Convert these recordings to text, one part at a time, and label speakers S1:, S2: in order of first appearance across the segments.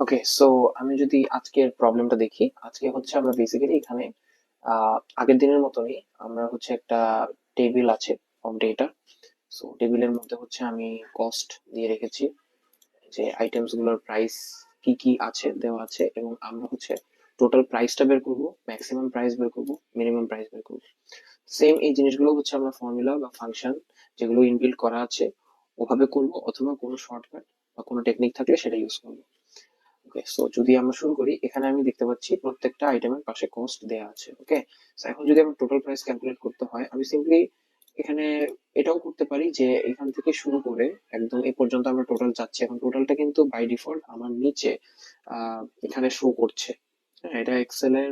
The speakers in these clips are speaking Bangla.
S1: ওকে, সো আমি যদি আজকের প্রবলেমটা দেখি, আজকে হচ্ছে আমরা বেসিক্যালি এখানে আগের দিনের মতনই আমরা হচ্ছে একটা টেবিল আছে অফ ডেটা। সো টেবিলের মধ্যে হচ্ছে আমি কস্ট দিয়ে রেখেছি, যে আইটেমস গুলোর প্রাইস কি কি আছে দেওয়া আছে, এবং আমরা হচ্ছে টোটাল প্রাইসটা বের করব, ম্যাক্সিমাম প্রাইস বের করব, মিনিমাম প্রাইস বের করব। সেম এই জিনিসগুলো হচ্ছে আমরা ফর্মুলা বা ফাংশন যেগুলো ইনবিল্ট করা আছে ওভাবে করব, অথবা কোনো শর্টকাট বা কোনো টেকনিক থাকলে সেটা ইউজ করবো। ওকে, সো যদি আমরা শুরু করি, এখানে আমি দেখতে পাচ্ছি প্রত্যেকটা আইটেমের পাশে কস্ট দেয়া আছে। ওকে, সো এখন যদি আমার টোটাল প্রাইস ক্যালকুলেট করতে হয়, আমি সিম্পলি এখানে এটাও করতে পারি যে এখান থেকে শুরু করে একদম এই পর্যন্ত আমরা টোটাল যাচ্ছি। এখন টোটালটা কিন্তু বাই ডিফল্ট আমার নিচে এখানে শো করছে। হ্যাঁ, এটা এক্সেল এর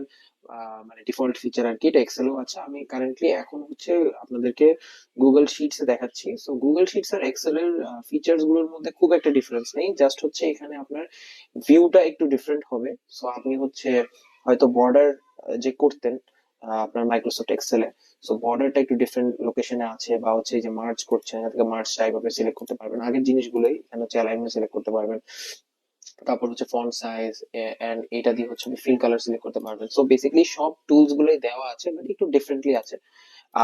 S1: মানে ডিফল্ট ফিচার আর কি, এটা এক্সেলও আছে। আমি কারেন্টলি এখন হচ্ছে আপনাদেরকে গুগল শিটস এ দেখাচ্ছি। সো গুগল শিটস আর এক্সেল এর ফিচার্স গুলোর মধ্যে খুব একটা ডিফারেন্স নেই, জাস্ট হচ্ছে এখানে আপনার ভিউটা একটু ডিফারেন্ট হবে। সো আপনি হচ্ছে হয়তো বর্ডার যে করতেন আপনার মাইক্রোসফট এক্সেলে, সো বর্ডারটা একটু ডিফারেন্ট লোকেশনে আছে, বা হচ্ছে এই যে মার্জ করছেন, এখান থেকে মার্জ টাইপ আপনি সিলেক্ট করতে পারবেন আগের জিনিসগুলোই, এখানে হচ্ছে অ্যালাইনমেন্ট সিলেক্ট করতে পারবেন। তারপর হচ্ছে ফন্ট সাইজ এন্ড এটা দিয়ে হচ্ছে ফিল কালার সিলেক্ট করতে পারবেন। সো বেসিক্যালি সব টুলস গুলোই দেওয়া আছে, বাট একটু ডিফারেন্টলি আছে।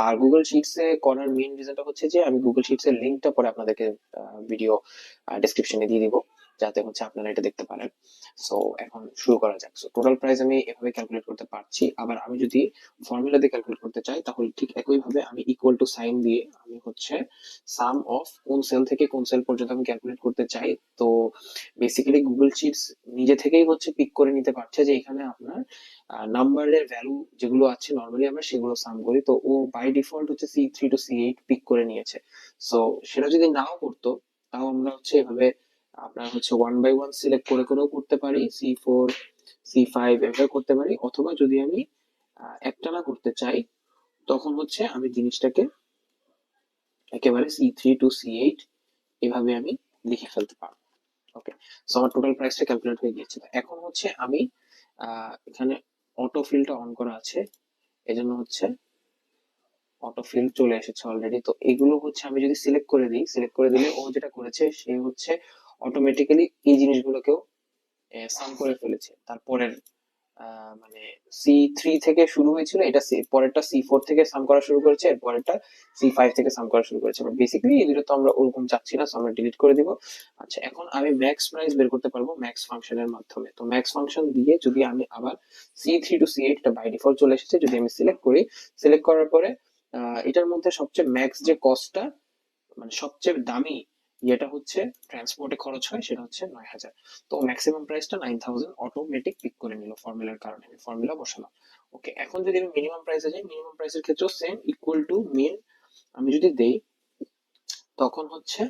S1: আর গুগল শিটস এ করার মেইন রিজনটা হচ্ছে যে আমি গুগল শিটস এর লিঙ্কটা পরে আপনাদেরকে ভিডিও ডেসক্রিপশনে দিয়ে দিব, যাতে হচ্ছে আপনারা এটা দেখতে পারেন। সো এখন শুরু করা যাক। সো টোটাল প্রাইস আমি এভাবে ক্যালকুলেট করতে পারছি। আবার আমি যদি ফর্মুলা দিয়ে ক্যালকুলেট করতে চাই, তাহলে ঠিক একই ভাবে আমি ইকুয়াল টু সাইন দিয়ে আমি হচ্ছে সাম অফ কোন সেল থেকে কোন সেল পর্যন্ত আমি ক্যালকুলেট করতে চাই। তো বেসিক্যালি গুগল শিটস নিজে থেকেই হচ্ছে পিক করে নিতে পারছে যে এখানে আপনার নাম্বারের ভ্যালু যেগুলো আছে, নর্মালি আমরা সেগুলো সাম করি, তো ও বাই ডিফল্ট হচ্ছে C3 to C8 পিক করে নিয়েছে। সো সেটা যদি নাও করতো, তাও আমরা হচ্ছে এভাবে আপনার হচ্ছে ওয়ান বাই ওয়ান সিলেক্ট করে করেও করতে পারি, C4 C5 এভাবে করতে পারি, অথবা যদি আমি একটানা করতে চাই, তখন হচ্ছে আমি জিনিসটাকে একেবারে C3 to C8 এভাবে আমি লিখে ফেলতে পারবো। ওকে, সো আমার টোটাল প্রাইসটা ক্যালকুলেট হয়ে গিয়েছে। তো এখন হচ্ছে আমি এখানে অটো ফিলটা অন করা আছে, এজন্য হচ্ছে অটো ফিল চলে এসেছে অলরেডি। তো এগুলো হচ্ছে আমি যদি সিলেক্ট করে দিই, সিলেক্ট করে দিলে ও যেটা করেছে সে হচ্ছে অটোমেটিক্যালি এই জিনিসগুলোকেও সাম করে ফেলেছে। তারপরের মানে C3 থেকে শুরু হয়েছিল, এটা পরেরটা C4 থেকে সাম করা শুরু করেছে, এর পরেরটা C5 থেকে সাম করা শুরু করেছে। বাট বেসিক্যালি এই দুটো তো আমরা ওরকম চাচ্ছি না, সো আমরা ডিলিট করে দিব। আচ্ছা, এখন আমি ম্যাক্স প্রাইস বের করতে পারবো ম্যাক্স ফাংশনের মাধ্যমে। তো ম্যাক্স ফাংশন দিয়ে যদি আমি আবার C3 to C8, এটা বাই ডিফল্ট চলে এসেছে, যদি আমি সিলেক্ট করি, সিলেক্ট করার পরে এটার মধ্যে সবচেয়ে ম্যাক্স যে কস্টটা, মানে সবচেয়ে দামি ইয়েটা হচ্ছে ট্রান্সপোর্টে খরচ হয়, সেটা হচ্ছে 9,000। তো ম্যাক্সিমাম প্রাইসটা 9,000 অটোমেটিক পিক করে নিল ফর্মুলার কারণে, আমি ফর্মুলা বসালাম। ওকে, এখন যদি আমি মিনিমাম প্রাইসে যাই, মিনিমাম প্রাইসের ক্ষেত্রেও সেম, ইকুয়াল টু মিন আমি যদি দেই, তখন হচ্ছে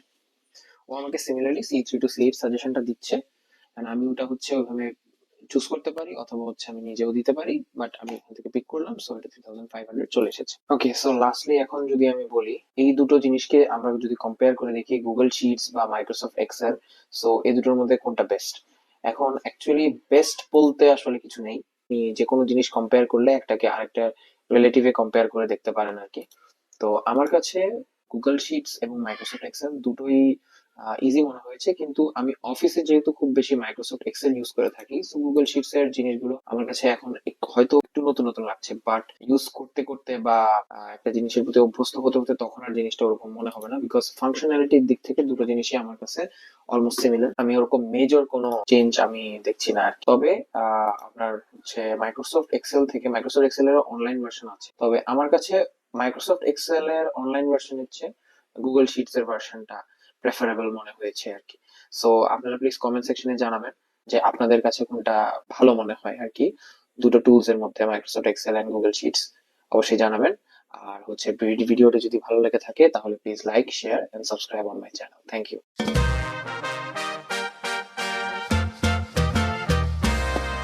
S1: ও আমাকে সিমিলারলি C3 to C8 সাজেশনটা দিচ্ছে। and আমি ওটা হচ্ছে ওইভাবে চুজ করতে পারি, অথবা হচ্ছে আমি নিজেও দিতে পারি, বাট আমি এখান থেকে পিক করলাম, সো এটা 3,500 চলে এসেছে। ওকে, সো লাস্টলি এখন যদি আমি বলি, এই দুটো জিনিসকে আমরা যদি কম্পেয়ার করে দেখি, গুগল শিটস বা মাইক্রোসফট এক্সেল, সো এই দুটোর মধ্যে কোনটা বেস্ট? এখন অ্যাকচুয়ালি বেস্ট বলতে আসলে কিছু নেই, আপনি যে কোনো জিনিস কম্পেয়ার করলে একটাকে আরেকটা রিলেটিভে কম্পেয়ার করে দেখতে পারেন আর কি। তো আমার কাছে গুগল শিটস এবং মাইক্রোসফট এক্সেল দুটোই ইজি মনে হয়েছে, কিন্তু আমি অফিসে যেহেতু খুব বেশি মাইক্রোসফট এক্সেল ইউজ করে থাকি, সো গুগল শিটস এর জিনিসগুলো আমার কাছে এখন হয়তো একটু নতুন নতুন লাগছে, বাট ইউজ করতে করতে বা একটা জিনিসের প্রতি অভ্যস্ত হতে হতে তখন আর জিনিসটা ওরকম মনে হবে না, বিকজ ফাংশনালিটির দিক থেকে দুটো জিনিসই আমার কাছে অলমোস্ট সিমিলার। আমি ওরকম মেজর কোনো চেঞ্জ আমি দেখছি না আর কি। তবে আপনার হচ্ছে মাইক্রোসফট এক্সেল থেকে, মাইক্রোসফট এক্সেল এর অনলাইন ভার্সন আছে, তবে আমার কাছে মাইক্রোসফট এক্সেল এর অনলাইন ভার্সন হচ্ছে গুগল শিটস এর ভার্সনটা প্রেফারেবল মনে হয়েছে আর কি। সো আপনারা প্লিজ কমেন্ট সেকশনে জানাবেন যে আপনাদের কাছে কোনটা ভালো মনে হয় আর কি, দুটো টুলস এর মধ্যে Microsoft Excel and Google Sheets, অবশ্যই জানাবেন। আর হচ্ছে ভিডিওটা যদি ভালো লেগে থাকে, তাহলে please like, share and subscribe on my channel. Thank you.